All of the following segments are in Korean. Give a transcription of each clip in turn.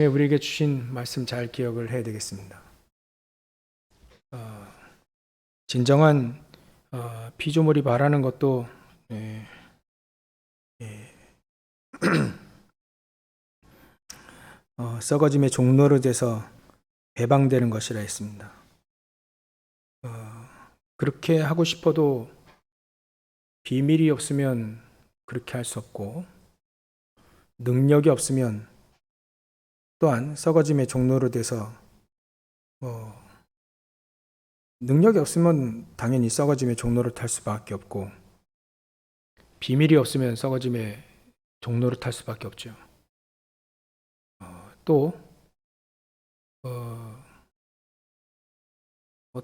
우리에게 주신 말씀 잘 기억을 해야 되겠습니다. 진정한 피조물이 말하는 것도 예, 예, 썩어짐의 종로로 돼서 배방되는 것이라 했습니다. 그렇게 하고 싶어도 비밀이 없으면 그렇게 할 수 없고, 능력이 없으면 또한 썩어짐의 종로로 돼서 능력이 없으면 당연히 썩어짐의 종로를 탈 수밖에 없고, 비밀이 없으면 썩어짐의 종로를 탈 수밖에 없죠. 또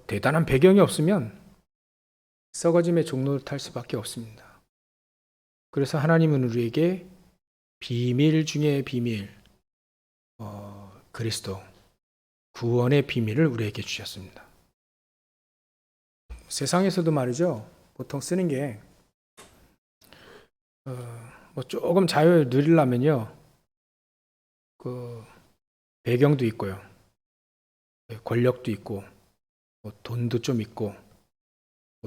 대단한 배경이 없으면 썩어짐의 종로를 탈 수밖에 없습니다. 그래서 하나님은 우리에게 비밀 중에 비밀, 그리스도 구원의 비밀을 우리에게 주셨습니다. 세상에서도 말이죠, 보통 쓰는 게 조금 자유를 누리려면요, 그 배경도 있고요, 권력도 있고, 돈도 좀 있고,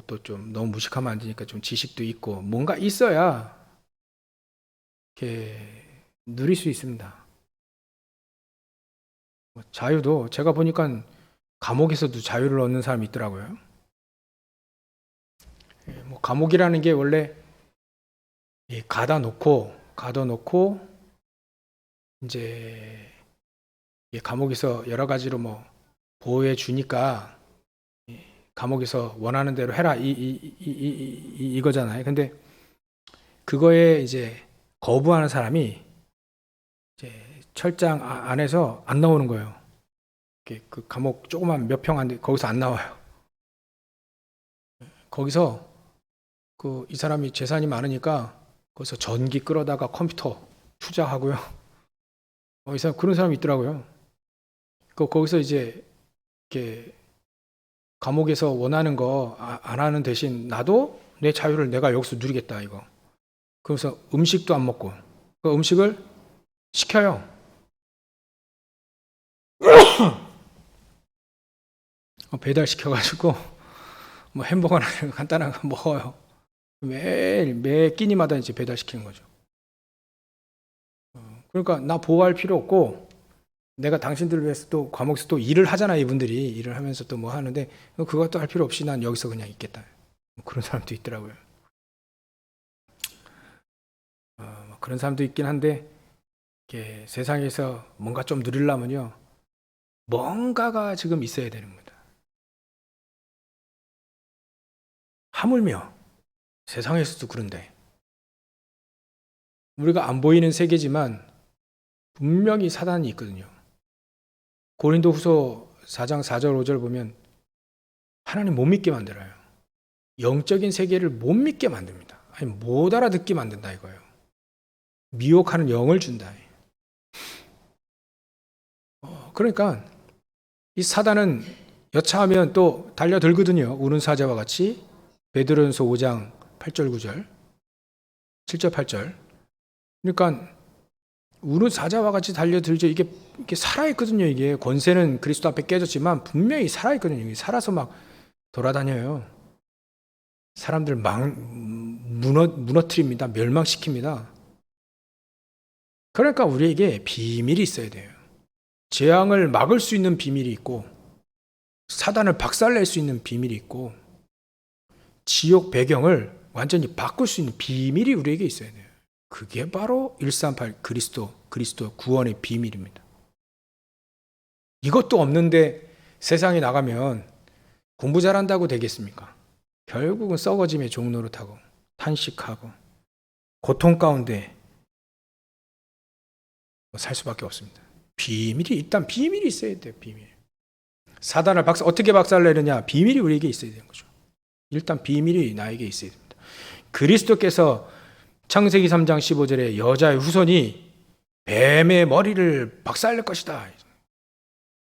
또 좀 너무 무식하면 안 되니까 좀 지식도 있고, 뭔가 있어야 이렇게 누릴 수 있습니다. 자유도 제가 보니까 감옥에서도 자유를 얻는 사람이 있더라고요. 감옥이라는 게 원래 가둬놓고 이제 감옥에서 여러 가지로 보호해 주니까 감옥에서 원하는 대로 해라 이거잖아요. 근데 그거에 이제 거부하는 사람이 이제 철장 안에서 안 나오는 거예요. 그 감옥 조그만 몇 평 안 돼, 거기서 안 나와요. 거기서 이 사람이 재산이 많으니까 거기서 전기 끌어다가 컴퓨터 투자하고요. 이 사람 그런 사람이 있더라고요. 거기서 이제 이렇게 감옥에서 원하는 거 안 하는 대신 나도 내 자유를 내가 여기서 누리겠다 이거. 그래서 음식도 안 먹고 그 음식을 시켜요. 배달 시켜가지고 햄버거나 간단한 거 먹어요. 매 끼니마다 이제 배달 시키는 거죠. 그러니까 나 보호할 필요 없고 내가 당신들을 위해서 또 감옥에서 또 일을 하잖아. 이분들이 일을 하면서 또 뭐 하는데 그것도 할 필요 없이 난 여기서 그냥 있겠다. 그런 사람도 있더라고요. 그런 사람도 있긴 한데 이렇게 세상에서 뭔가 좀 누리려면요, 뭔가가 지금 있어야 되는 겁니다. 하물며 세상에서도 그런데 우리가 안 보이는 세계지만 분명히 사단이 있거든요. 고린도후서 4장 4절 5절 보면 하나님 못 믿게 만들어요. 영적인 세계를 못 믿게 만듭니다. 아니 못 알아듣게 만든다 이거예요. 미혹하는 영을 준다. 그러니까 이 사단은 여차하면 또 달려들거든요. 우는 사자와 같이. 베드로전서 5장 8절 9절 7절 8절. 그러니까 우는 사자와 같이 달려들죠. 이게 살아있거든요. 이게 권세는 그리스도 앞에 깨졌지만 분명히 살아있거든요. 이게 살아서 막 돌아다녀요. 사람들 무너뜨립니다. 멸망시킵니다. 그러니까 우리에게 비밀이 있어야 돼요. 재앙을 막을 수 있는 비밀이 있고 사단을 박살낼 수 있는 비밀이 있고 지옥 배경을 완전히 바꿀 수 있는 비밀이 우리에게 있어야 돼요. 그게 바로 138 그리스도 구원의 비밀입니다. 이것도 없는데 세상에 나가면 공부 잘한다고 되겠습니까? 결국은 썩어짐의 종로로 타고 탄식하고 고통 가운데 살 수밖에 없습니다. 일단 비밀이 있어야 돼요. 비밀. 사단을 어떻게 박살내느냐? 비밀이 우리에게 있어야 되는 거죠. 일단 비밀이 나에게 있어야 됩니다. 그리스도께서 창세기 3장 15절에 여자의 후손이 뱀의 머리를 박살낼 것이다.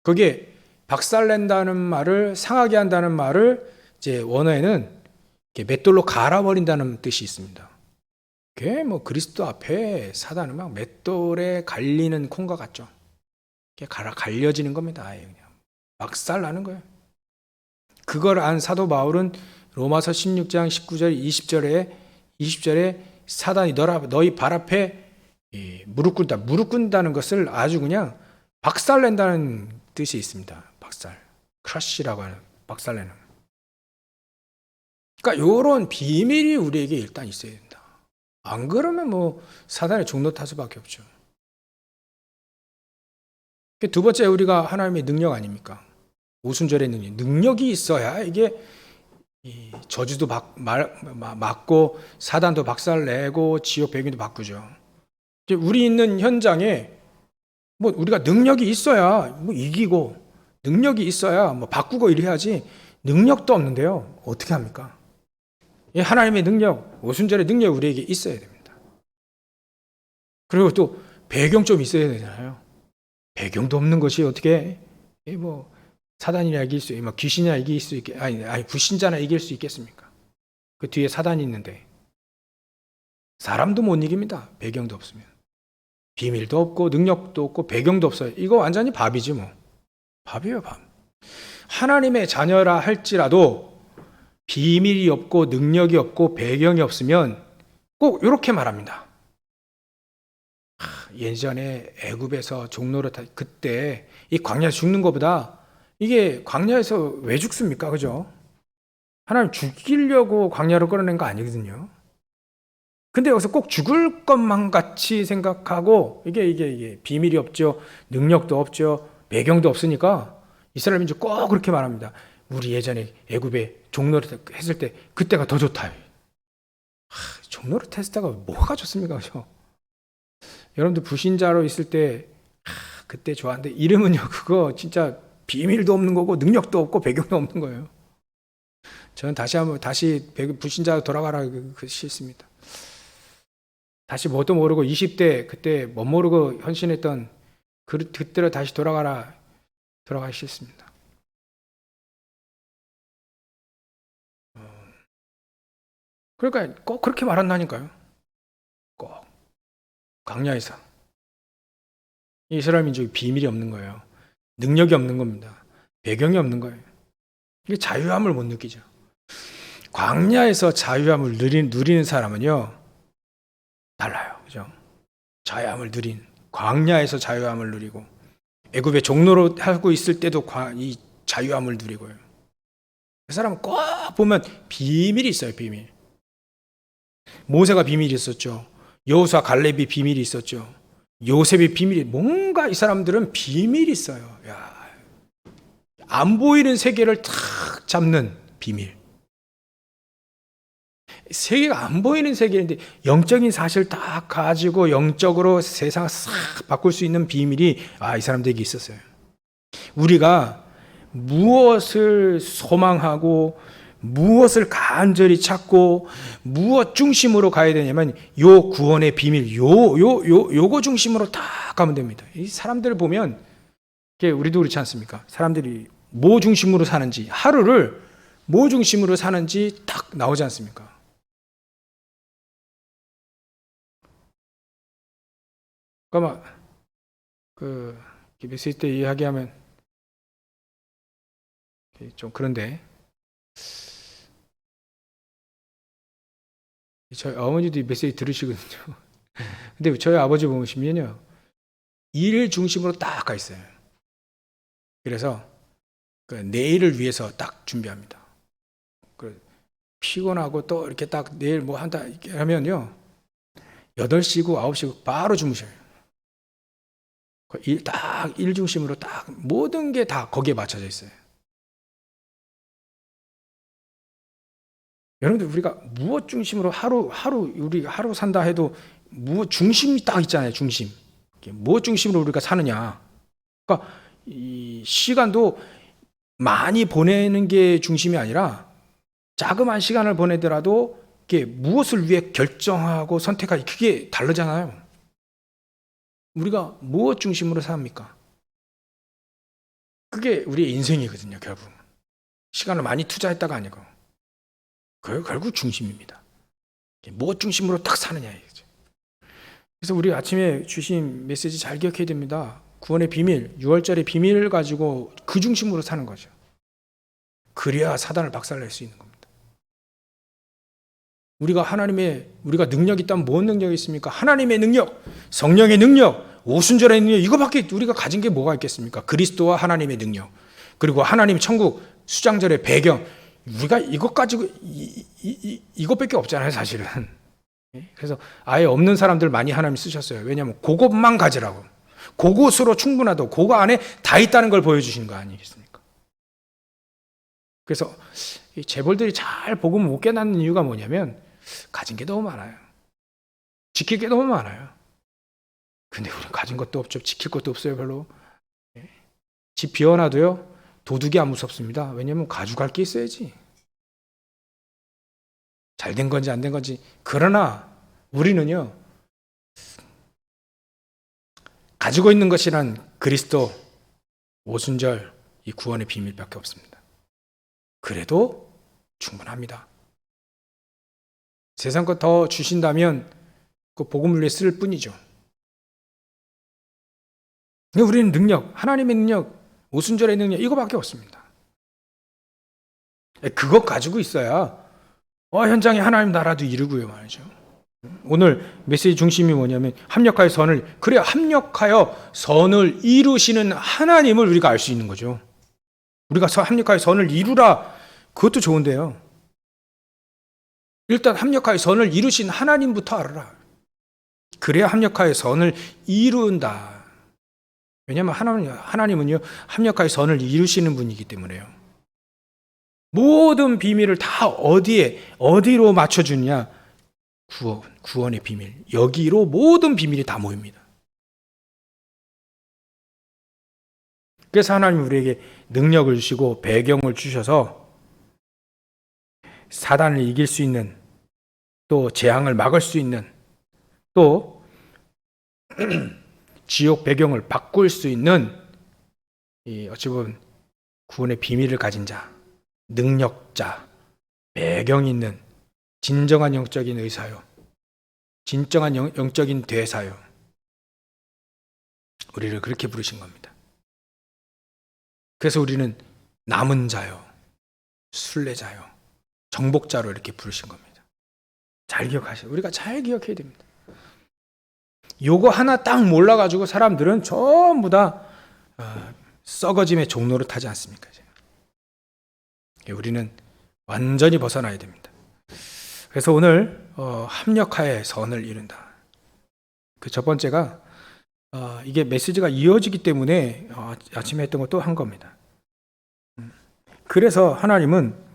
그게 박살낸다는 말을, 상하게 한다는 말을 이제 원어에는 맷돌로 갈아버린다는 뜻이 있습니다. 그게 그리스도 앞에 사단은 막 맷돌에 갈리는 콩과 같죠. 갈려지는 겁니다. 아예 그냥 막살 나는 거예요. 그걸 안 사도 바울은 로마서 16장 19절 20절에 사단이 너희 발 앞에 무릎 꿇다. 무릎 꿇는다는 것을 아주 그냥 박살낸다는 뜻이 있습니다. 박살. 크러쉬라고 하는 박살내는. 그러니까 이런 비밀이 우리에게 일단 있어야 된다. 안 그러면 뭐 사단의 종로 탈 수밖에 없죠. 두 번째, 우리가 하나님의 능력 아닙니까? 오순절의 능력. 능력이 있어야 이게 저주도 막고 사단도 박살내고 지옥 배경도 바꾸죠. 우리 있는 현장에 뭐 우리가 능력이 있어야 뭐 이기고, 능력이 있어야 뭐 바꾸고 이래야지, 능력도 없는데요. 어떻게 합니까? 하나님의 능력, 오순절의 능력 우리에게 있어야 됩니다. 그리고 또 배경 좀 있어야 되잖아요. 배경도 없는 것이 어떻게 뭐 사단이나 이길 수, 뭐 귀신이나 이길 수 있게, 아니 불신자나 이길 수 있겠습니까? 그 뒤에 사단이 있는데 사람도 못 이깁니다. 배경도 없으면. 비밀도 없고 능력도 없고 배경도 없어요. 이거 완전히 밥이지 뭐. 밥이에요, 밥. 하나님의 자녀라 할지라도 비밀이 없고 능력이 없고 배경이 없으면 꼭 이렇게 말합니다. 예전에 애굽에서 종로를 그때 이 광야에서 죽는 것보다, 이게 광야에서 왜 죽습니까? 그죠? 하나님 죽이려고 광야로 끌어낸 거 아니거든요. 근데 여기서 꼭 죽을 것만 같이 생각하고, 이게 비밀이 없죠. 능력도 없죠. 배경도 없으니까 이스라엘 민족 꼭 그렇게 말합니다. 우리 예전에 애굽에 종로를 했을 때 그때가 더 좋다. 종로를 했을 때가 뭐가 좋습니까? 그죠? 여러분들 불신자로 있을 때 그때 좋았는데, 이름은요, 그거 진짜 비밀도 없는 거고 능력도 없고 배경도 없는 거예요. 저는 다시 불신자로 돌아가라 그 싫습니다. 다시 뭣도 모르고 20대 그때 못 모르고 헌신했던 그때로 다시 돌아가기 싫습니다. 그러니까 꼭 그렇게 말한다니까요. 꼭 광야에서 이스라엘 민족이 비밀이 없는 거예요. 능력이 없는 겁니다. 배경이 없는 거예요. 이게 자유함을 못 느끼죠. 광야에서 자유함을 누리는 사람은요, 달라요. 그죠? 자유함을 누린, 광야에서 자유함을 누리고, 애굽의 종로로 하고 있을 때도 이 자유함을 누리고요. 그 사람은 꼭 보면 비밀이 있어요. 비밀. 모세가 비밀이 있었죠. 여호수아 갈렙이 비밀이 있었죠. 요셉의 비밀이, 뭔가 이 사람들은 비밀이 있어요. 안 보이는 세계를 탁 잡는 비밀. 세계가 안 보이는 세계인데 영적인 사실을 딱 가지고 영적으로 세상을 싹 바꿀 수 있는 비밀이 이 사람들에게 있었어요. 우리가 무엇을 소망하고 무엇을 간절히 찾고 무엇 중심으로 가야 되냐면 요 구원의 비밀, 요거 중심으로 딱 가면 됩니다. 이 사람들을 보면 우리도 그렇지 않습니까? 사람들이 뭐 중심으로 사는지, 하루를 뭐 중심으로 사는지 딱 나오지 않습니까? 그러니까 메시지 때 이야기하면 좀 그런데, 저희 어머니도 이 메시지 들으시거든요. 근데 저희 아버지 보시면요, 일 중심으로 딱 가 있어요. 그래서 내일을 위해서 딱 준비합니다. 피곤하고 또 이렇게 딱 내일 뭐 한다 하면요, 8시고 9시고 바로 주무셔요. 일 중심으로 딱 모든 게 다 거기에 맞춰져 있어요. 여러분들, 우리가 무엇 중심으로 우리가 하루 산다 해도 무엇 중심이 딱 있잖아요. 중심. 무엇 중심으로 우리가 사느냐. 그러니까 이 시간도 많이 보내는 게 중심이 아니라 자그마한 시간을 보내더라도 이게 무엇을 위해 결정하고 선택하기, 그게 다르잖아요. 우리가 무엇 중심으로 삽니까? 그게 우리의 인생이거든요. 결국 시간을 많이 투자했다가 아니고 결국 중심입니다. 무엇 중심으로 딱 사느냐 이거죠. 그래서 우리 아침에 주신 메시지 잘 기억해야 됩니다. 구원의 비밀, 6월절의 비밀을 가지고 그 중심으로 사는 거죠. 그래야 사단을 박살낼 수 있는 겁니다. 우리가 능력이 있다면 뭔 능력이 있습니까? 하나님의 능력, 성령의 능력, 오순절의 능력, 이거밖에 우리가 가진 게 뭐가 있겠습니까? 그리스도와 하나님의 능력, 그리고 하나님 천국 수장절의 배경, 우리가 이것 가지고 이것밖에 없잖아요, 사실은. 그래서 아예 없는 사람들 많이 하나님 쓰셨어요. 왜냐하면 그것만 가지라고. 그것으로 충분하다고. 그거 안에 다 있다는 걸 보여주신 거 아니겠습니까? 그래서 이 재벌들이 잘 복음을 못 깨닫는 이유가 뭐냐면 가진 게 너무 많아요. 지킬 게 너무 많아요. 근데 우리는 가진 것도 없죠. 지킬 것도 없어요, 별로. 집 비워놔도요, 도둑이 안 무섭습니다. 왜냐하면 가져갈 게 있어야지. 잘 된 건지 안 된 건지. 그러나 우리는요, 가지고 있는 것이란 그리스도, 오순절, 이 구원의 비밀밖에 없습니다. 그래도 충분합니다. 세상 것 더 주신다면 그 복음을 위해 쓸 뿐이죠. 근데 우리는 능력, 하나님의 능력, 오순절의 능력, 이거밖에 없습니다. 그것 가지고 있어야 현장에 하나님 나라도 이루고요 말이죠. 오늘 메시지 중심이 뭐냐면 합력하여 선을, 그래야 합력하여 선을 이루시는 하나님을 우리가 알 수 있는 거죠. 우리가 합력하여 선을 이루라, 그것도 좋은데요, 일단 합력하여 선을 이루신 하나님부터 알아라. 그래야 합력하여 선을 이룬다. 왜냐하면 하나님은요, 합력하여 선을 이루시는 분이기 때문에요. 모든 비밀을 다 어디로 맞춰주냐? 구원의 비밀. 여기로 모든 비밀이 다 모입니다. 그래서 하나님 우리에게 능력을 주시고 배경을 주셔서 사단을 이길 수 있는, 또 재앙을 막을 수 있는, 또 지옥 배경을 바꿀 수 있는, 어찌 보면 구원의 비밀을 가진 자, 능력자, 배경이 있는 진정한 영적인 의사요, 진정한 영적인 대사요, 우리를 그렇게 부르신 겁니다. 그래서 우리는 남은 자요, 순례자요, 정복자로 이렇게 부르신 겁니다. 잘 기억하세요. 우리가 잘 기억해야 됩니다. 요거 하나 딱 몰라가지고 사람들은 전부 다 썩어짐의 종로를 타지 않습니까? 우리는 완전히 벗어나야 됩니다. 그래서 오늘 합력하여 선을 이룬다. 그 첫 번째가 이게 메시지가 이어지기 때문에 아침에 했던 것도 한 겁니다. 그래서 하나님은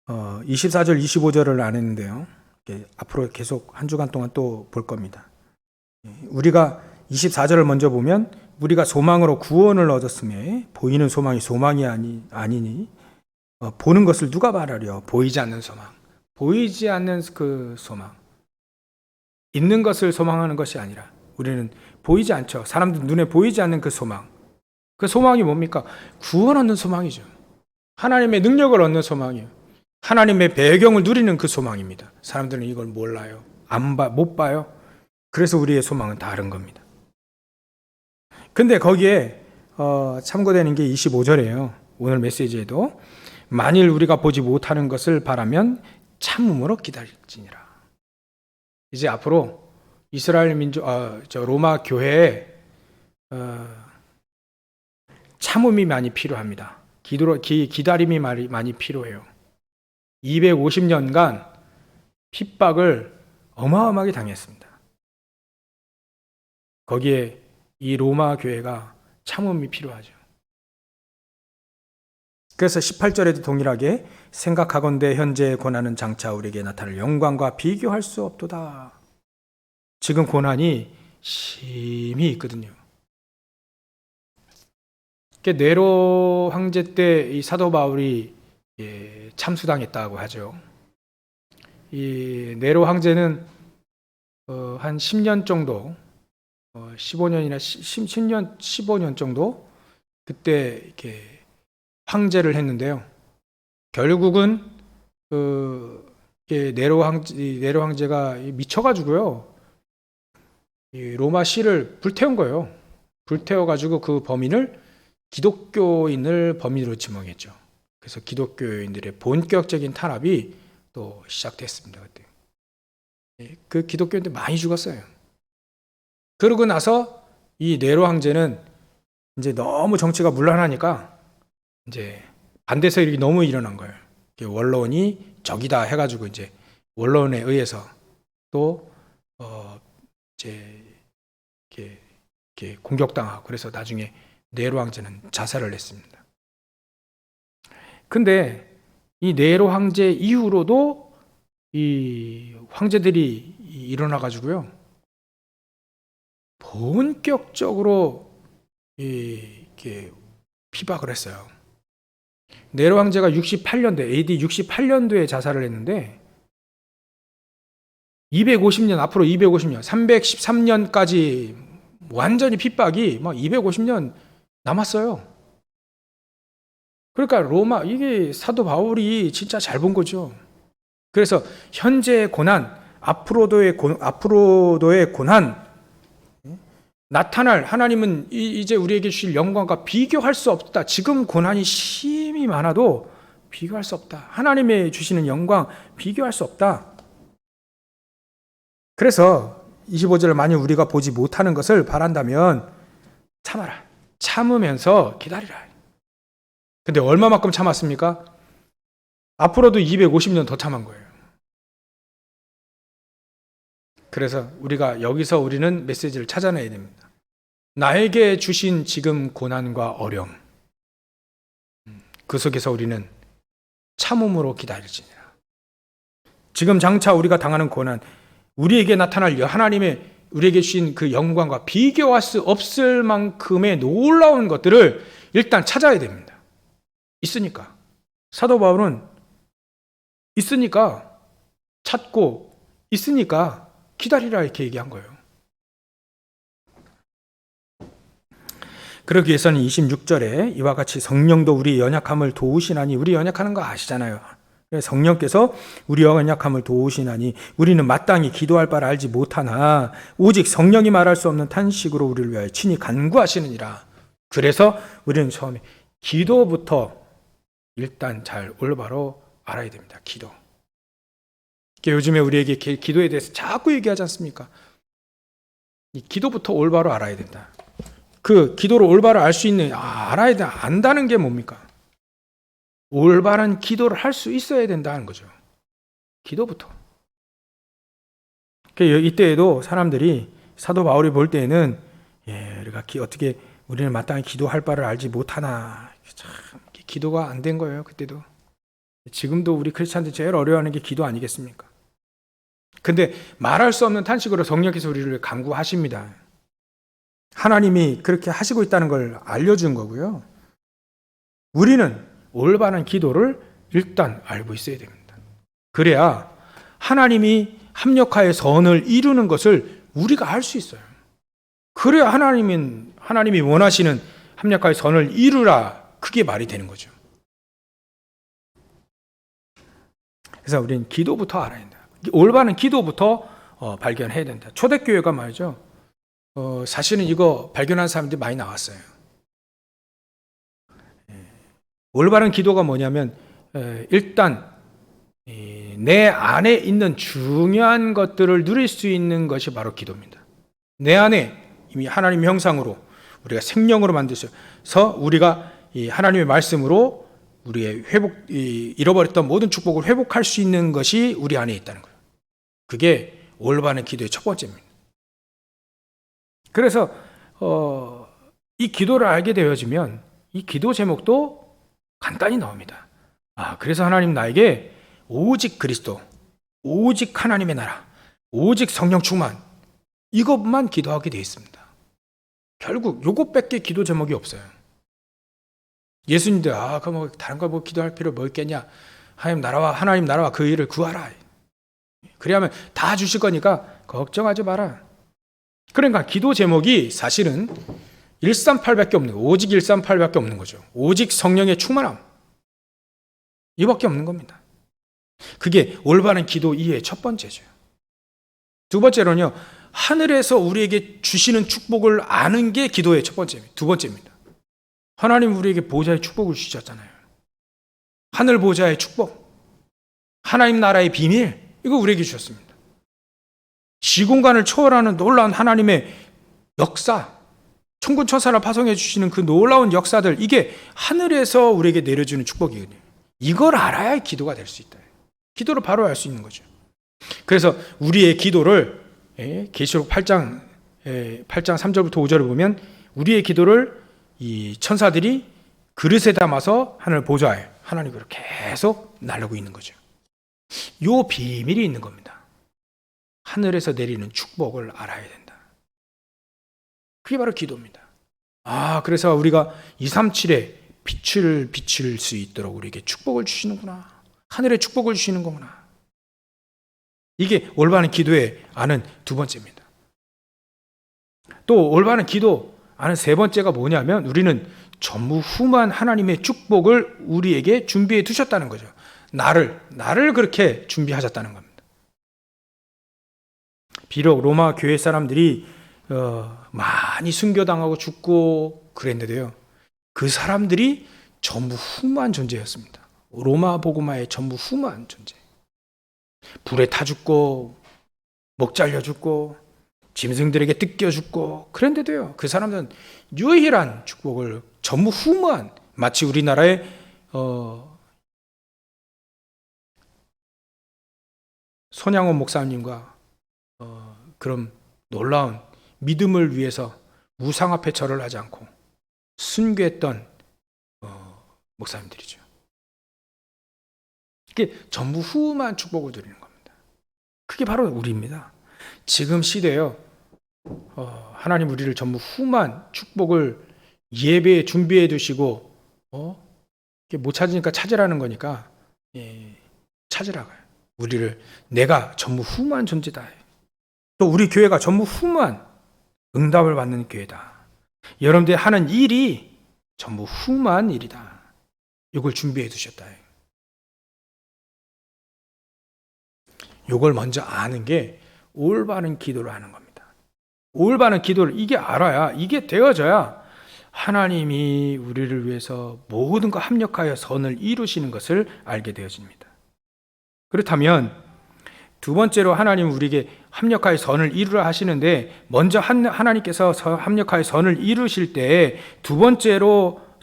24절, 25절을 안 했는데요, 앞으로 계속 한 주간 동안 또 볼 겁니다. 우리가 24절을 먼저 보면, 우리가 소망으로 구원을 얻었음에 보이는 소망이 소망이 아니니 보는 것을 누가 말하려? 보이지 않는 소망. 보이지 않는 그 소망. 있는 것을 소망하는 것이 아니라 우리는 보이지 않죠. 사람들 눈에 보이지 않는 그 소망. 그 소망이 뭡니까? 구원 얻는 소망이죠. 하나님의 능력을 얻는 소망이에요. 하나님의 배경을 누리는 그 소망입니다. 사람들은 이걸 몰라요. 못 봐요. 그래서 우리의 소망은 다른 겁니다. 근데 거기에 참고되는 게 25절이에요. 오늘 메시지에도 만일 우리가 보지 못하는 것을 바라면 참음으로 기다릴지니라. 이제 앞으로 이스라엘 민족, 로마 교회에 참음이 많이 필요합니다. 기다림이 많이 필요해요. 250년간 핍박을 어마어마하게 당했습니다. 거기에 이 로마 교회가 참음이 필요하죠. 그래서 18절에도 동일하게 생각하건대 현재의 고난은 장차 우리에게 나타날 영광과 비교할 수 없도다. 지금 고난이 심히 있거든요. 네로 황제 때 이 사도 바울이 참수당했다고 하죠. 이 네로 황제는 한 10년 정도, 15년이나 10년, 15년 정도 그때 이렇게 황제를 했는데요. 결국은 네로 황제가 미쳐가지고요. 이 로마 시를 불태운 거예요. 불태워가지고 그 범인을 기독교인을 범인으로 지목했죠. 그래서 기독교인들의 본격적인 탄압이 또 시작됐습니다. 그때 그 기독교인들 많이 죽었어요. 그러고 나서 이 네로 황제는 이제 너무 정치가 문란하니까 이제 반대 세력이 너무 일어난 거예요. 원로원이 적이다 해가지고 이제 원로원에 의해서 또 이제 이렇게 공격당하고 그래서 나중에 네로 황제는 자살을 했습니다. 근데 이 네로 황제 이후로도 이 황제들이 일어나 가지고요 본격적으로 이렇게 피박을 했어요. 네로 황제가 68년도 AD 68년도에 자살을 했는데 250년 앞으로 250년 313년까지 완전히 핍박이 막 250년 남았어요. 그러니까 로마 이게 사도 바울이 진짜 잘 본 거죠. 그래서 현재의 고난, 앞으로도의 고난, 나타날 하나님은 이제 우리에게 주실 영광과 비교할 수 없다. 지금 고난이 심히 많아도 비교할 수 없다. 하나님의 주시는 영광 비교할 수 없다. 그래서 25절 만일 우리가 보지 못하는 것을 바란다면 참아라. 참으면서 기다리라. 근데 얼마만큼 참았습니까? 앞으로도 250년 더 참은 거예요. 그래서 우리가 여기서 우리는 메시지를 찾아내야 됩니다. 나에게 주신 지금 고난과 어려움, 그 속에서 우리는 참음으로 기다릴지니라. 지금 장차 우리가 당하는 고난, 우리에게 나타날 하나님의 우리에게 주신 그 영광과 비교할 수 없을 만큼의 놀라운 것들을 일단 찾아야 됩니다. 있으니까. 사도 바울은 있으니까 찾고 있으니까 기다리라 이렇게 얘기한 거예요. 그러기 위해서는 26절에 이와 같이 성령도 우리 연약함을 도우시나니, 우리 연약하는 거 아시잖아요. 성령께서 우리 연약함을 도우시나니 우리는 마땅히 기도할 바를 알지 못하나 오직 성령이 말할 수 없는 탄식으로 우리를 위하여 친히 간구하시느니라. 그래서 우리는 처음에 기도부터 일단 잘 올바로 알아야 됩니다. 기도. 요즘에 우리에게 기도에 대해서 자꾸 얘기하지 않습니까? 이 기도부터 올바로 알아야 된다. 그 기도를 올바로 알 수 있는, 알아야 돼. 안다는 게 뭡니까? 올바른 기도를 할 수 있어야 된다는 거죠. 기도부터. 이때에도 사람들이 사도 바울이 볼 때에는 우리가 어떻게 우리는 마땅히 기도할 바를 알지 못하나, 참 기도가 안 된 거예요. 그때도. 지금도 우리 크리스찬들 제일 어려워하는 게 기도 아니겠습니까? 근데 말할 수 없는 탄식으로 성령께서 우리를 간구하십니다. 하나님이 그렇게 하시고 있다는 걸 알려준 거고요. 우리는 올바른 기도를 일단 알고 있어야 됩니다. 그래야 하나님이 합력하여 선을 이루는 것을 우리가 알 수 있어요. 그래야 하나님이 원하시는 합력하여 선을 이루라, 그게 말이 되는 거죠. 그래서 우리는 기도부터 알아야 된다. 올바른 기도부터 발견해야 된다. 초대교회가 말이죠. 사실은 이거 발견한 사람들이 많이 나왔어요. 올바른 기도가 뭐냐면 일단 내 안에 있는 중요한 것들을 누릴 수 있는 것이 바로 기도입니다. 내 안에 이미 하나님의 형상으로 우리가 생명으로 만드셔서 우리가 이 하나님의 말씀으로 우리의 잃어버렸던 모든 축복을 회복할 수 있는 것이 우리 안에 있다는 거예요. 그게 올바른 기도의 첫 번째입니다. 그래서 이 기도를 알게 되어지면 이 기도 제목도 간단히 나옵니다. 그래서 하나님 나에게 오직 그리스도, 오직 하나님의 나라, 오직 성령 충만, 이것만 기도하게 되어 있습니다. 결국 이것밖에 기도 제목이 없어요. 예수님들 그럼 다른 걸 뭐 기도할 필요 뭐 있겠냐? 하나님 나라와 그 일을 구하라. 그래야면 다 주실 거니까 걱정하지 마라. 그러니까 기도 제목이 사실은 138밖에 없는, 오직 138밖에 없는 거죠. 오직 성령의 충만함, 이밖에 없는 겁니다. 그게 올바른 기도 이해의 첫 번째죠. 두 번째로는요, 하늘에서 우리에게 주시는 축복을 아는 게 기도의 첫 번째입니다. 두 번째입니다. 하나님 우리에게 보좌의 축복을 주셨잖아요. 하늘 보좌의 축복, 하나님 나라의 비밀, 이거 우리에게 주셨습니다. 시공간을 초월하는 놀라운 하나님의 역사, 천군 천사를 파송해 주시는 그 놀라운 역사들, 이게 하늘에서 우리에게 내려주는 축복이거든요. 이걸 알아야 기도가 될 수 있다. 기도를 바로 알 수 있는 거죠. 그래서 우리의 기도를 계시록 8장 3절부터 5절을 보면 우리의 기도를 이 천사들이 그릇에 담아서 하늘 보좌에 하나님으로 계속 나르고 있는 거죠. 요 비밀이 있는 겁니다. 하늘에서 내리는 축복을 알아야 된다. 그게 바로 기도입니다. 그래서 우리가 237에 빛을 비칠 수 있도록 우리에게 축복을 주시는구나. 하늘의 축복을 주시는 거구나. 이게 올바른 기도에 아는 두 번째입니다. 또 올바른 기도 아는 세 번째가 뭐냐면 우리는 전무후무한 하나님의 축복을 우리에게 준비해 두셨다는 거죠. 나를 그렇게 준비하셨다는 겁니다. 비록 로마 교회 사람들이 많이 순교당하고 죽고 그랬는데요, 그 사람들이 전무후무한 존재였습니다. 로마 복음화의 전무후무한 존재. 불에 타 죽고 목 잘려 죽고 짐승들에게 뜯겨 죽고 그랬는데도요, 그 사람들은 유일한 축복을 전무후무한, 마치 우리나라의 손양원 목사님과 그런 놀라운 믿음을 위해서 우상 앞에 절을 하지 않고 순교했던 목사님들이죠. 이게 전무후무한 축복을 드리는 겁니다. 그게 바로 우리입니다. 지금 시대에요, 하나님 우리를 전무후무한 축복을 예배에 준비해 두시고 못 찾으니까 찾으라는 거니까 찾으라고요. 우리를 내가 전무후무한 존재다. 또 우리 교회가 전무후무한 응답을 받는 교회다. 여러분들이 하는 일이 전무후무한 일이다. 이걸 준비해 두셨다. 이걸 먼저 아는 게 올바른 기도를 하는 겁니다. 올바른 기도를 이게 알아야, 이게 되어져야 하나님이 우리를 위해서 모든 것 합력하여 선을 이루시는 것을 알게 되어집니다. 그렇다면 두 번째로 하나님 우리에게 합력하여 선을 이루라 하시는데, 먼저 하나님께서 합력하여 선을 이루실 때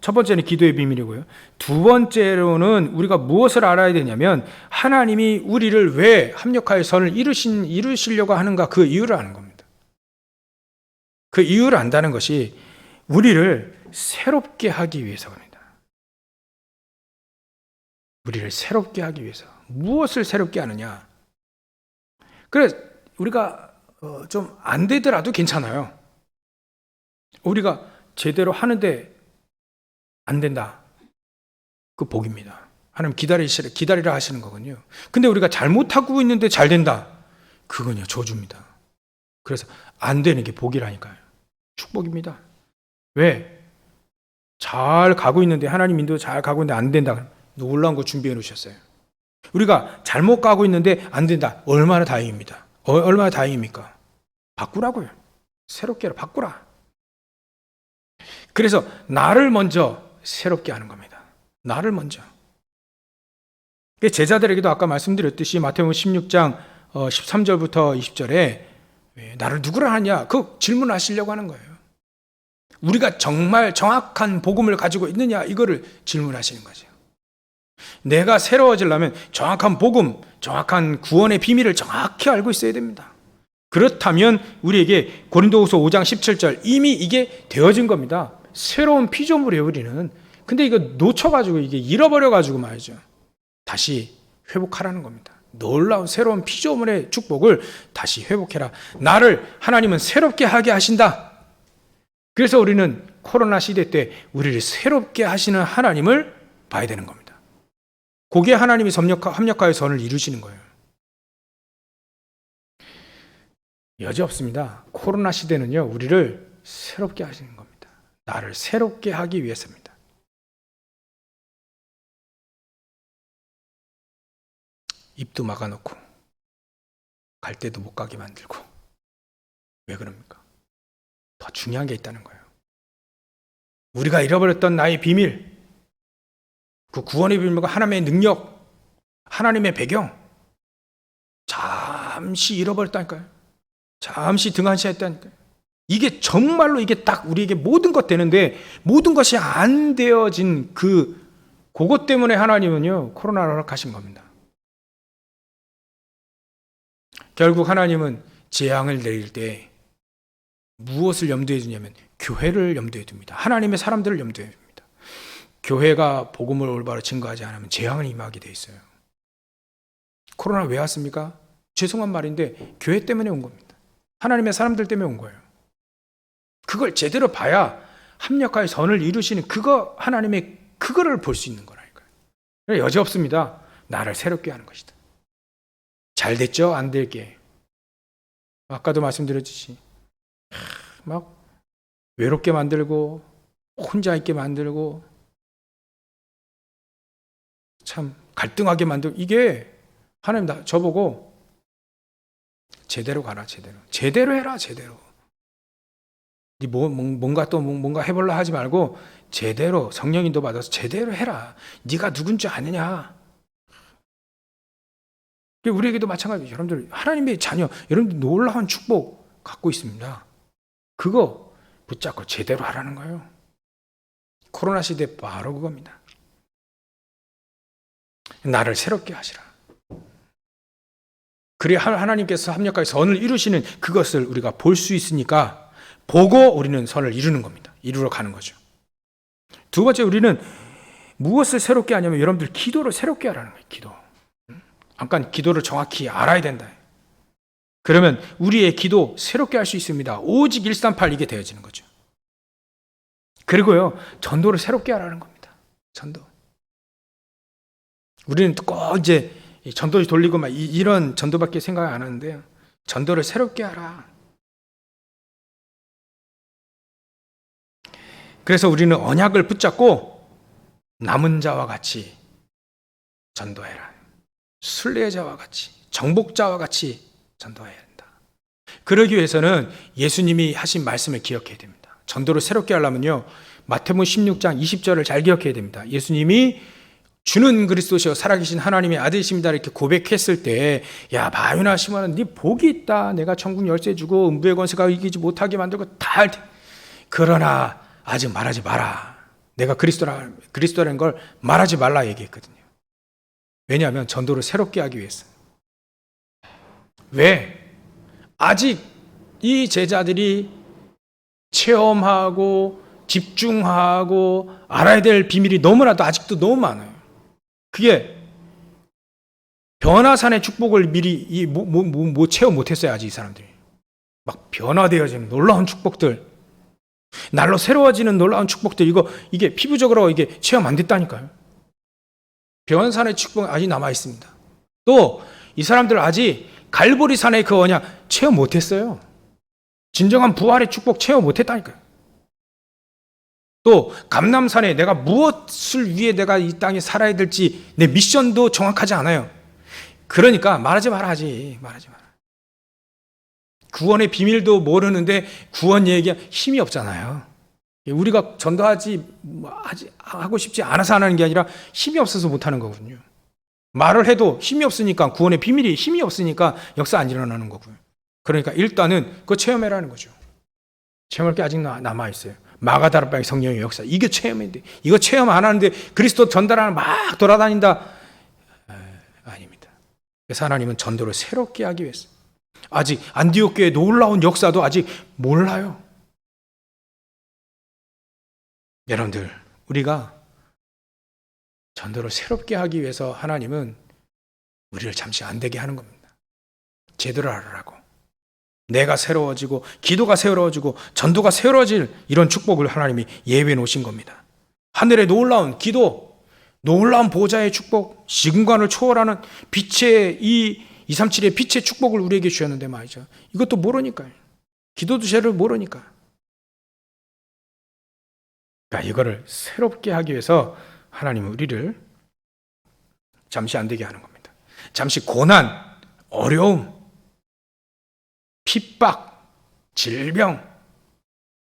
첫 번째는 기도의 비밀이고요. 두 번째로는 우리가 무엇을 알아야 되냐면 하나님이 우리를 왜 합력하여 선을 이루시려고 하는가, 그 이유를 아는 겁니다. 그 이유를 안다는 것이 우리를 새롭게 하기 위해서입니다. 우리를 새롭게 하기 위해서. 무엇을 새롭게 하느냐? 그래서 우리가 좀 안 되더라도 괜찮아요. 우리가 제대로 하는데 안 된다. 그 복입니다. 하나님 기다리라 하시는 거군요. 근데 우리가 잘못하고 있는데 잘 된다. 그건요, 저주입니다. 그래서 안 되는 게 복이라니까요. 축복입니다. 왜? 잘 가고 있는데, 하나님 인도 잘 가고 있는데 안 된다. 놀라운 거 준비해 놓으셨어요. 우리가 잘못 가고 있는데 안 된다. 얼마나 다행입니다. 얼마나 다행입니까? 바꾸라고요. 새롭게 바꾸라. 그래서 나를 먼저 새롭게 하는 겁니다. 나를 먼저. 제자들에게도 아까 말씀드렸듯이 마태복음 16장 13절부터 20절에 나를 누구라 하냐, 그 질문하시려고 하는 거예요. 우리가 정말 정확한 복음을 가지고 있느냐, 이거를 질문하시는 거죠. 내가 새로워지려면 정확한 복음, 정확한 구원의 비밀을 정확히 알고 있어야 됩니다. 그렇다면 우리에게 고린도후서 5장 17절, 이미 이게 되어진 겁니다. 새로운 피조물이에요, 우리는. 근데 이거 놓쳐가지고, 이게 잃어버려가지고 말이죠, 다시 회복하라는 겁니다. 놀라운 새로운 피조물의 축복을 다시 회복해라. 나를 하나님은 새롭게 하게 하신다. 그래서 우리는 코로나 시대 때 우리를 새롭게 하시는 하나님을 봐야 되는 겁니다. 거기에 하나님이 합력하여 선을 이루시는 거예요. 여지 없습니다. 코로나 시대는요, 우리를 새롭게 하시는 겁니다. 나를 새롭게 하기 위해서입니다. 입도 막아놓고 갈 데도 못 가게 만들고 왜 그럽니까? 더 중요한 게 있다는 거예요. 우리가 잃어버렸던 나의 비밀, 그 구원의 비밀과 하나님의 능력, 하나님의 배경, 잠시 잃어버렸다니까요. 잠시 등한시했다니까요. 이게 정말로 이게 딱 우리에게 모든 것 되는데 모든 것이 안 되어진 그것 때문에 하나님은요 코로나를 허락하신 겁니다. 결국 하나님은 재앙을 내릴 때 무엇을 염두에 두냐면 교회를 염두에 둡니다. 하나님의 사람들을 염두에 둡니다. 교회가 복음을 올바로 증거하지 않으면 재앙을 임하게 돼 있어요. 코로나 왜 왔습니까? 죄송한 말인데 교회 때문에 온 겁니다. 하나님의 사람들 때문에 온 거예요. 그걸 제대로 봐야 합력하여 선을 이루시는 하나님의 그거를 볼 수 있는 거라니까요. 여지 없습니다. 나를 새롭게 하는 것이다. 잘 됐죠? 안 될게. 아까도 말씀드렸듯이 막 외롭게 만들고 혼자 있게 만들고 참 갈등하게 만들고 이게 하나님 저보고 제대로 가라 제대로 해라 제대로. 뭔가 해볼라 하지 말고 제대로 성령인도 받아서 제대로 해라. 네가 누군지 아느냐. 우리에게도 마찬가지예요. 여러분들 하나님의 자녀, 여러분들 놀라운 축복 갖고 있습니다. 그거 붙잡고 제대로 하라는 거예요. 코로나 시대 바로 그겁니다. 나를 새롭게 하시라. 그래야 하나님께서 합력하여 선을 이루시는 그것을 우리가 볼 수 있으니까 보고 우리는 선을 이루는 겁니다. 이루러 가는 거죠. 두 번째 우리는 무엇을 새롭게 하냐면 여러분들 기도를 새롭게 하라는 거예요. 기도. 아까 기도를 정확히 알아야 된다. 그러면 우리의 기도 새롭게 할 수 있습니다. 오직 138 이게 되어지는 거죠. 그리고요 전도를 새롭게 하라는 겁니다. 전도. 우리는 꼭 이제 전도 돌리고 막 이런 전도밖에 생각 안 하는데요. 전도를 새롭게 하라. 그래서 우리는 언약을 붙잡고 남은 자와 같이 전도해라. 순례자와 같이 정복자와 같이 전도해야 된다. 그러기 위해서는 예수님이 하신 말씀을 기억해야 됩니다. 전도를 새롭게 하려면요 마태복음 16장 20절을 잘 기억해야 됩니다. 예수님이 주는 그리스도시여 살아계신 하나님의 아들이십니다 이렇게 고백했을 때 야 바요나 시몬아 네 복이 있다. 내가 천국 열쇠 주고 음부의 권세가 이기지 못하게 만들고 다 할 테. 그러나 아직 말하지 마라. 내가 그리스도라는 걸 말하지 말라 얘기했거든요. 왜냐하면 전도를 새롭게 하기 위해서. 왜? 아직 이 제자들이 체험하고 집중하고 알아야 될 비밀이 너무나도 아직도 너무 많아요. 그게 변화산의 축복을 미리 체험 못했어요. 아직 이 사람들이. 막 변화되어지는 놀라운 축복들, 날로 새로워지는 놀라운 축복들, 이게 피부적으로 이게 체험 안 됐다니까요. 변산의 축복은 아직 남아 있습니다. 또 이 사람들 아직 갈보리산의 그 언약 체험 못했어요. 진정한 부활의 축복 체험 못했다니까요. 또 감람산에 내가 무엇을 위해 내가 이 땅에 살아야 될지 내 미션도 정확하지 않아요. 그러니까 말하지 말아야지. 말하지 마라. 구원의 비밀도 모르는데 구원 얘기가 힘이 없잖아요. 우리가 하고 싶지 않아서 안 하는 게 아니라 힘이 없어서 못 하는 거거든요. 말을 해도 힘이 없으니까 구원의 비밀이 힘이 없으니까 역사 안 일어나는 거고요. 그러니까 일단은 그거 체험해라는 거죠. 체험할 게 아직 남아 있어요. 마가다락방의 성령의 역사 이게 체험인데 이거 체험 안 하는데 그리스도 전달하는 막 돌아다닌다. 아닙니다. 그래서 하나님은 전도를 새롭게 하기 위해서 아직 안디옥 교회의 놀라운 역사도 아직 몰라요. 여러분들 우리가 전도를 새롭게 하기 위해서 하나님은 우리를 잠시 안 되게 하는 겁니다. 제대로 하라고. 내가 새로워지고 기도가 새로워지고 전도가 새로워질 이런 축복을 하나님이 예배해 놓으신 겁니다. 하늘의 놀라운 기도, 놀라운 보좌의 축복, 시공간을 초월하는 빛의 237의 빛의 축복을 우리에게 주셨는데 말이죠. 이것도 모르니까요. 기도도 제대로 모르니까. 그러니까 이거를 새롭게 하기 위해서 하나님은 우리를 잠시 안 되게 하는 겁니다. 잠시 고난, 어려움, 핍박, 질병,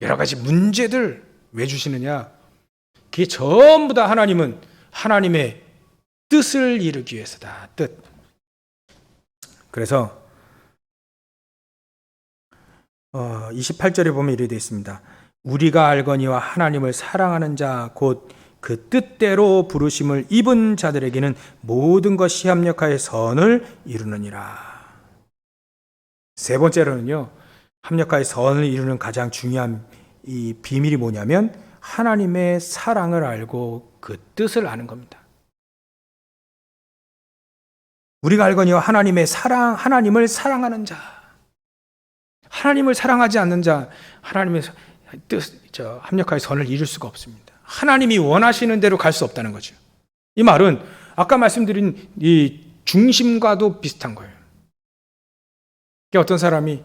여러 가지 문제들 왜 주시느냐? 그게 전부 다 하나님은 하나님의 뜻을 이루기 위해서다. 뜻. 그래서 28절에 보면 이렇게 되어 있습니다. 우리가 알거니와 하나님을 사랑하는 자 곧 그 뜻대로 부르심을 입은 자들에게는 모든 것이 합력하여 선을 이루느니라. 세 번째로는요, 합력하여 선을 이루는 가장 중요한 이 비밀이 뭐냐면 하나님의 사랑을 알고 그 뜻을 아는 겁니다. 우리가 알거니와 하나님의 사랑, 하나님을 사랑하는 자, 하나님을 사랑하지 않는 자, 하나님의 합력하여 선을 이룰 수가 없습니다. 하나님이 원하시는 대로 갈 수 없다는 거죠. 이 말은 아까 말씀드린 이 중심과도 비슷한 거예요. 어떤 사람이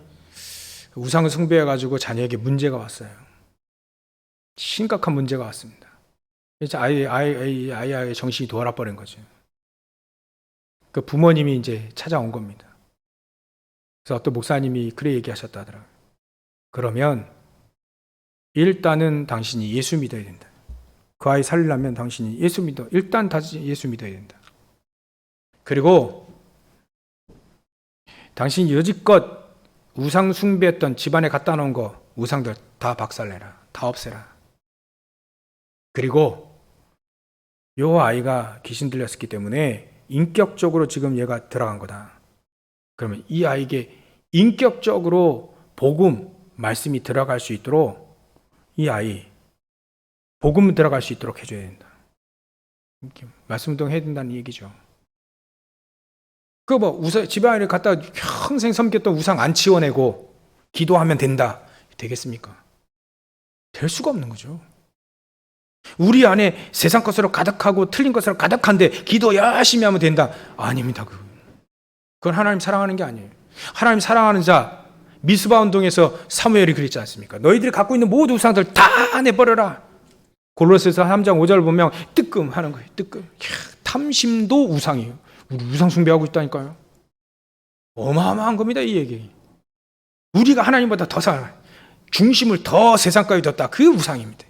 우상을 숭배해가지고 자녀에게 문제가 왔어요. 심각한 문제가 왔습니다. 이제 아이의 정신이 돌아버린 거죠. 그 부모님이 이제 찾아온 겁니다. 그래서 어떤 목사님이 그래 얘기하셨다 하더라고요. 그러면 일단은 당신이 예수 믿어야 된다. 그 아이 살리려면 당신이 일단 다시 예수 믿어야 된다. 그리고 당신이 여지껏 우상 숭배했던 집안에 갖다 놓은 거 우상들 다 박살내라. 다 없애라. 그리고 요 아이가 귀신 들렸었기 때문에 인격적으로 지금 얘가 들어간 거다. 그러면 이 아이에게 인격적으로 복음, 말씀이 들어갈 수 있도록 이 아이 복음 들어갈 수 있도록 해줘야 된다. 말씀 운동해야 된다는 얘기죠. 집안에 갖다 평생 섬겼던 우상 안 치워내고 기도하면 된다. 되겠습니까? 될 수가 없는 거죠. 우리 안에 세상 것으로 가득하고 틀린 것으로 가득한데 기도 열심히 하면 된다. 아닙니다. 그건 하나님 사랑하는 게 아니에요. 하나님 사랑하는 자, 미스바 운동에서 사무엘이 그랬지 않습니까? 너희들이 갖고 있는 모든 우상들 다 내버려라. 골로새서 3장 5절 보면 뜨끔하는 거예요. 뜨끔. 탐심도 우상이에요. 우리 우상 숭배하고 있다니까요. 어마어마한 겁니다, 이 얘기. 우리가 하나님보다 더 사랑, 중심을 더 세상까지 뒀다. 그 우상입니다.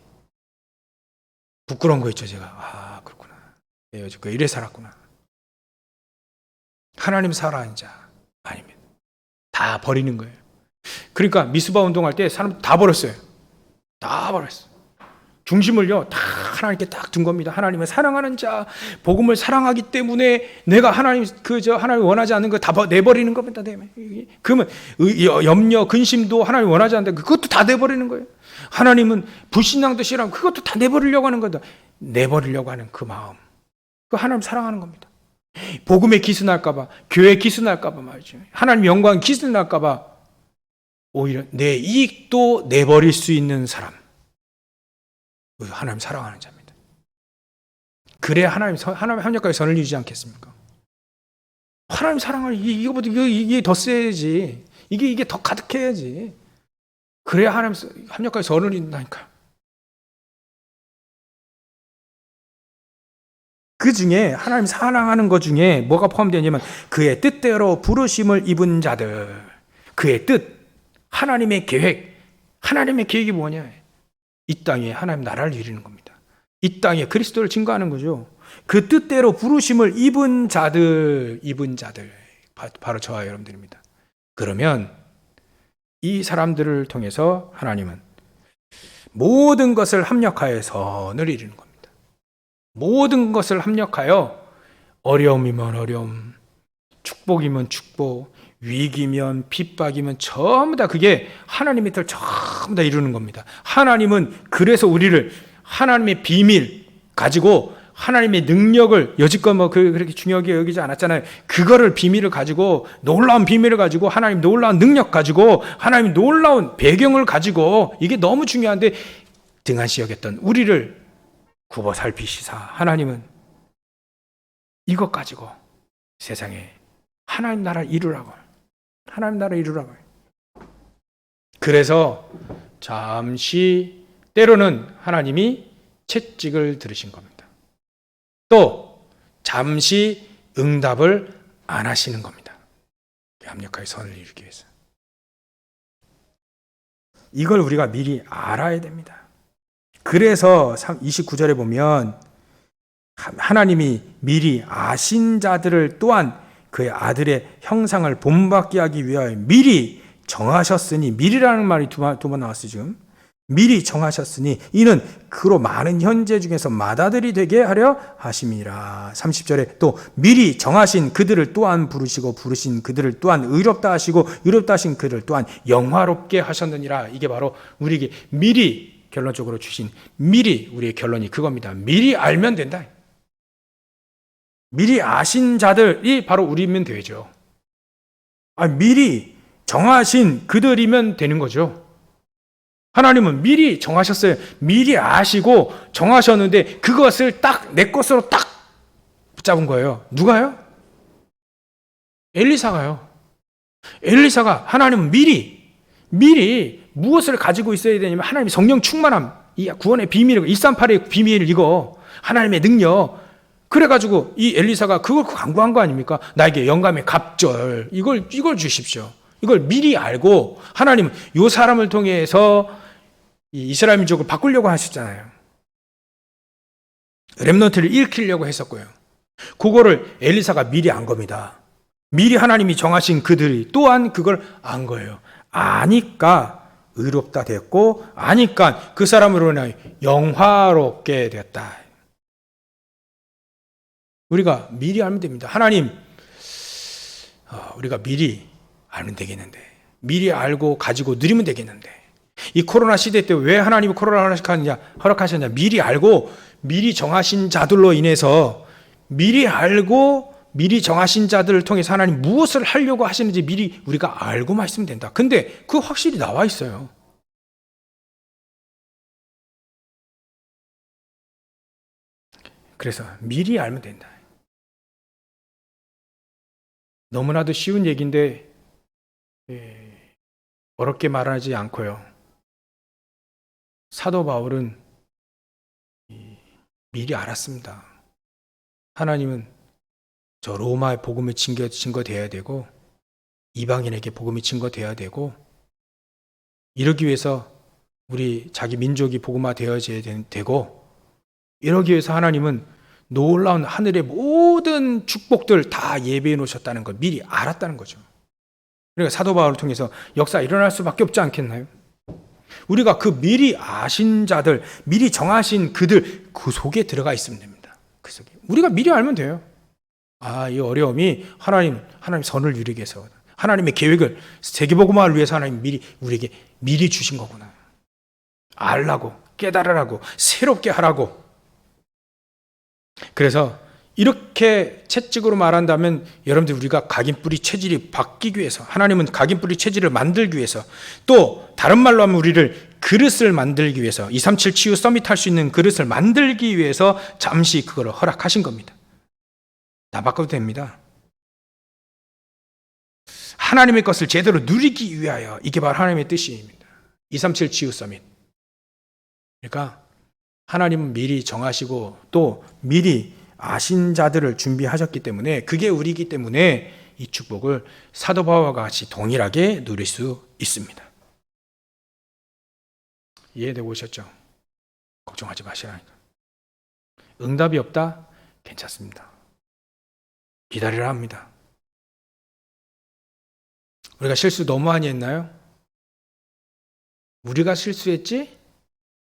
부끄러운 거 있죠, 제가. 그렇구나. 내가 여지껏 이래 살았구나. 하나님 사랑하는 자 아닙니다. 다 버리는 거예요. 그러니까 미스바 운동할 때 사람 다 버렸어요. 다 버렸어요. 중심을요 다 하나님께 딱 둔 겁니다. 하나님을 사랑하는 자, 복음을 사랑하기 때문에 내가 하나님 원하지 않는 거 다 내버리는 겁니다. 그러면 염려, 근심도 하나님 원하지 않는데 그것도 다 내버리는 거예요. 하나님은 불신앙도 싫어하고 그것도 다 내버리려고 하는 거다. 내버리려고 하는 그 마음, 그 하나님 사랑하는 겁니다. 복음에 기스날까봐, 교회 기스날까봐 말이죠. 하나님 영광 기스날까봐 오히려 내 이익도 내버릴 수 있는 사람. 하나님 사랑하는 자입니다. 그래야 하나님 합력하여 선을 이루지 않겠습니까? 하나님 사랑을 이거보다 이게 더 세야지. 이게 더 가득해야지. 그래야 하나님 합력하여 선을 이룬다니까. 그 중에 하나님 사랑하는 것 중에 뭐가 포함되냐면 그의 뜻대로 부르심을 입은 자들. 그의 뜻, 하나님의 계획. 하나님의 계획이 뭐냐? 이 땅에 하나님 나라를 이루는 겁니다. 이 땅에 그리스도를 증거하는 거죠. 그 뜻대로 부르심을 입은 자들, 바로 저와 여러분들입니다. 그러면 이 사람들을 통해서 하나님은 모든 것을 합력하여 선을 이루는 겁니다. 모든 것을 합력하여 어려움이면 어려움, 축복이면 축복, 위기면 핍박이면 전부 다 그게 하나님의 뜻을 전부 다 이루는 겁니다. 하나님은 그래서 우리를 하나님의 비밀 가지고 하나님의 능력을 여지껏 그렇게 중요하게 여기지 않았잖아요. 그거를 비밀을 가지고 놀라운 비밀을 가지고 하나님 놀라운 능력 가지고 하나님 놀라운 배경을 가지고 이게 너무 중요한데 등한시 여겼던 우리를 굽어 살피시사 하나님은 이것 가지고 세상에 하나님 나라를 이루라고. 하나님 나라를 이루라고. 그래서 잠시 때로는 하나님이 채찍을 들으신 겁니다. 또 잠시 응답을 안 하시는 겁니다. 합력하여 선을 이루기 위해서. 이걸 우리가 미리 알아야 됩니다. 그래서 29절에 보면 하나님이 미리 아신 자들을 또한 그의 아들의 형상을 본받게 하기 위하여 미리 정하셨으니, 미리라는 말이 두 번 나왔어요. 지금 미리 정하셨으니 이는 그로 많은 현재 중에서 맏아들이 되게 하려 하심이라. 30절에 또 미리 정하신 그들을 또한 부르시고 부르신 그들을 또한 의롭다 하시고 의롭다 하신 그들을 또한 영화롭게 하셨느니라. 이게 바로 우리에게 미리 결론적으로 주신, 미리 우리의 결론이 그겁니다. 미리 알면 된다. 미리 아신 자들이 바로 우리면 되죠. 미리 정하신 그들이면 되는 거죠. 하나님은 미리 정하셨어요. 미리 아시고 정하셨는데 그것을 딱 내 것으로 딱 붙잡은 거예요. 누가요? 엘리사가요. 엘리사가, 하나님은 미리 무엇을 가지고 있어야 되냐면 하나님의 성령 충만함, 이 구원의 비밀, 138의 비밀, 이거 하나님의 능력. 그래가지고 이 엘리사가 그걸 간구한 거 아닙니까? 나에게 영감의 갑절, 이걸 주십시오. 이걸 미리 알고 하나님은 이 사람을 통해서 이 이스라엘 민족을 바꾸려고 하셨잖아요. 렘넌트를 일으키려고 했었고요. 그거를 엘리사가 미리 안 겁니다. 미리 하나님이 정하신 그들이 또한 그걸 안 거예요. 아니까 의롭다 됐고, 아니까 그 사람으로 인하여 영화롭게 되었다. 우리가 미리 알면 됩니다. 하나님, 우리가 미리 알면 되겠는데, 미리 알고 가지고 누리면 되겠는데, 이 코로나 시대 때 왜 하나님이 코로나를 허락하셨냐? 미리 알고 미리 정하신 자들로 인해서, 미리 알고 미리 정하신 자들을 통해서 하나님 무엇을 하려고 하시는지 미리 우리가 알고만 있으면 된다. 근데 그거 확실히 나와 있어요. 그래서 미리 알면 된다. 너무나도 쉬운 얘기인데 어렵게 말하지 않고요. 사도 바울은 미리 알았습니다. 하나님은 저 로마의 복음이 증거되어야 되고, 이방인에게 복음이 증거되어야 되고, 이러기 위해서 우리 자기 민족이 복음화 되어져야 되고, 이러기 위해서 하나님은 놀라운 하늘의 모든 축복들 다 예배해 놓으셨다는 걸 미리 알았다는 거죠. 그러니까 사도 바울을 통해서 역사 일어날 수밖에 없지 않겠나요? 우리가 그 미리 아신 자들, 미리 정하신 그들, 그 속에 들어가 있으면 됩니다. 그 속에 우리가 미리 알면 돼요. 이 어려움이 하나님 선을 이루기 위해서, 하나님의 계획을, 세계복음화를 위해서 하나님 우리에게 미리 주신 거구나. 알라고, 깨달으라고, 새롭게 하라고. 그래서 이렇게 채찍으로 말한다면, 여러분들, 우리가 각인뿌리 체질이 바뀌기 위해서, 하나님은 각인뿌리 체질을 만들기 위해서, 또 다른 말로 하면 우리를 그릇을 만들기 위해서, 237 치유 서밋 할 수 있는 그릇을 만들기 위해서 잠시 그걸 허락하신 겁니다. 다 바꿔도 됩니다. 하나님의 것을 제대로 누리기 위하여, 이게 바로 하나님의 뜻입니다. 237 치유 서밋. 그러니까 하나님은 미리 정하시고 또 미리 아신 자들을 준비하셨기 때문에, 그게 우리이기 때문에 이 축복을 사도 바울과 같이 동일하게 누릴 수 있습니다. 이해되고 오셨죠? 걱정하지 마시라니까. 응답이 없다? 괜찮습니다. 기다리라 합니다. 우리가 실수 너무 많이 했나요? 우리가 실수했지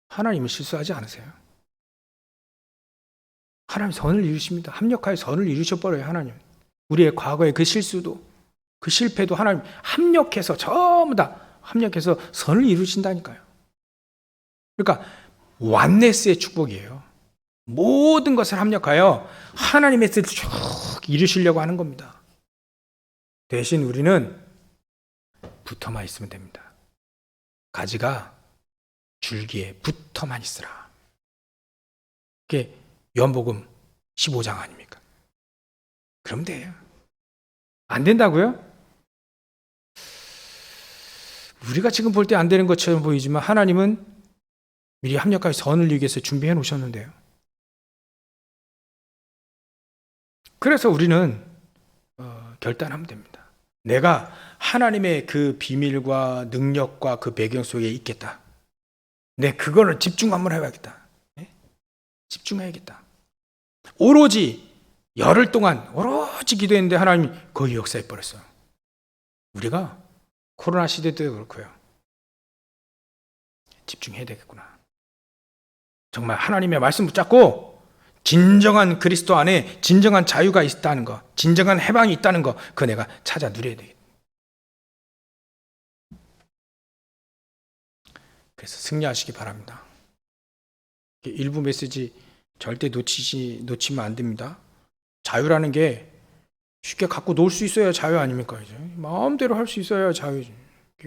하나님은 실수하지 않으세요. 하나님 선을 이루십니다. 합력하여 선을 이루셔버려요. 하나님. 우리의 과거의 그 실수도, 그 실패도 하나님 합력해서, 전부 다 합력해서 선을 이루신다니까요. 그러니까 완네스의 축복이에요. 모든 것을 합력하여 하나님의 뜻을 쭉 이루시려고 하는 겁니다. 대신 우리는 붙어만 있으면 됩니다. 가지가 줄기에 붙어만 있으라. 그게 요한복음 15장 아닙니까? 그럼 돼요. 안 된다고요? 우리가 지금 볼 때 안 되는 것처럼 보이지만 하나님은 미리 합력하여 선을 이루기 위해서 준비해 놓으셨는데요. 그래서 우리는 결단하면 됩니다. 내가 하나님의 그 비밀과 능력과 그 배경 속에 있겠다. 내 그거를 집중 한번 해봐야겠다. 집중해야겠다. 오로지 열흘 동안 오로지 기도했는데 하나님이 거의 역사해 버렸어요. 우리가 코로나 시대 때도 그렇고요. 집중해야 되겠구나. 정말 하나님의 말씀 붙잡고 진정한 그리스도 안에 진정한 자유가 있다는 거, 진정한 해방이 있다는 거, 그거 내가 찾아 누려야 되겠다. 그래서 승리하시기 바랍니다. 일부 메시지 절대 놓치면 안 됩니다. 자유라는 게 쉽게 갖고 놀 수 있어야 자유 아닙니까? 이제 마음대로 할 수 있어야 자유지.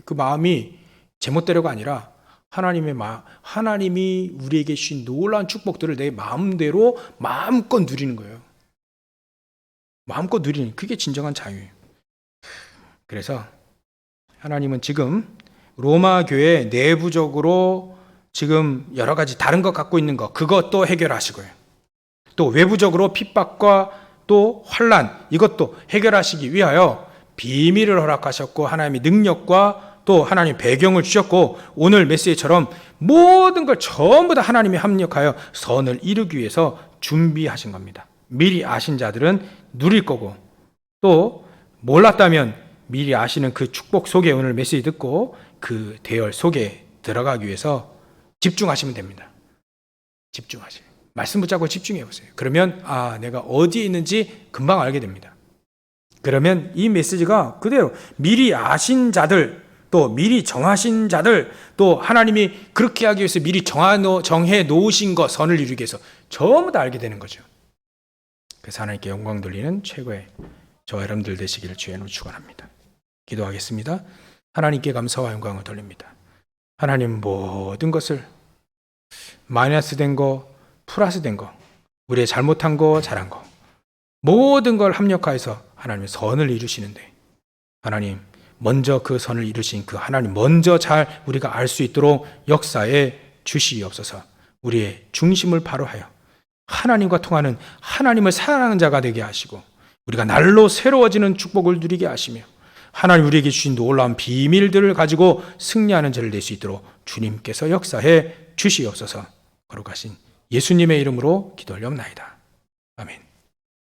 그 마음이 제멋대로가 아니라 하나님이 우리에게 주신 놀라운 축복들을 내 마음대로 마음껏 누리는 거예요. 마음껏 누리는 그게 진정한 자유예요. 그래서 하나님은 지금 로마 교회 내부적으로 지금 여러 가지 다른 것 갖고 있는 거 그것도 해결하시고요. 또 외부적으로 핍박과 또 환난 이것도 해결하시기 위하여 비밀을 허락하셨고 하나님의 능력과 또 하나님의 배경을 주셨고 오늘 메시지처럼 모든 걸 전부 다 하나님이 합력하여 선을 이루기 위해서 준비하신 겁니다. 미리 아신 자들은 누릴 거고 또 몰랐다면 미리 아시는 그 축복 속에 오늘 메시지 듣고 그 대열 속에 들어가기 위해서 집중하시면 됩니다. 집중하세요. 말씀 붙잡고 집중해 보세요. 그러면 내가 어디에 있는지 금방 알게 됩니다. 그러면 이 메시지가 그대로 미리 아신 자들 또 미리 정하신 자들 또 하나님이 그렇게 하기 위해서 미리 정해 놓으신 것 선을 이루기 위해서 전부 다 알게 되는 거죠. 그래서 하나님께 영광 돌리는 최고의 저와 여러분들 되시기를 주의 이름으로 축원합니다. 기도하겠습니다. 하나님께 감사와 영광을 돌립니다. 하나님 모든 것을 마이너스 된 거 플러스 된 거 우리의 잘못한 거 잘한 거 모든 걸 합력하여서 하나님의 선을 이루시는데 하나님 먼저 그 선을 이루신 그 하나님 먼저 잘 우리가 알 수 있도록 역사에 주시옵소서. 우리의 중심을 바로 하여 하나님과 통하는 하나님을 사랑하는 자가 되게 하시고 우리가 날로 새로워지는 축복을 누리게 하시며 하나님 우리에게 주신 놀라운 비밀들을 가지고 승리하는 자를 낼 수 있도록 주님께서 역사해 주시옵소서. 거룩하신 예수님의 이름으로 기도 올려옵나이다. 아멘.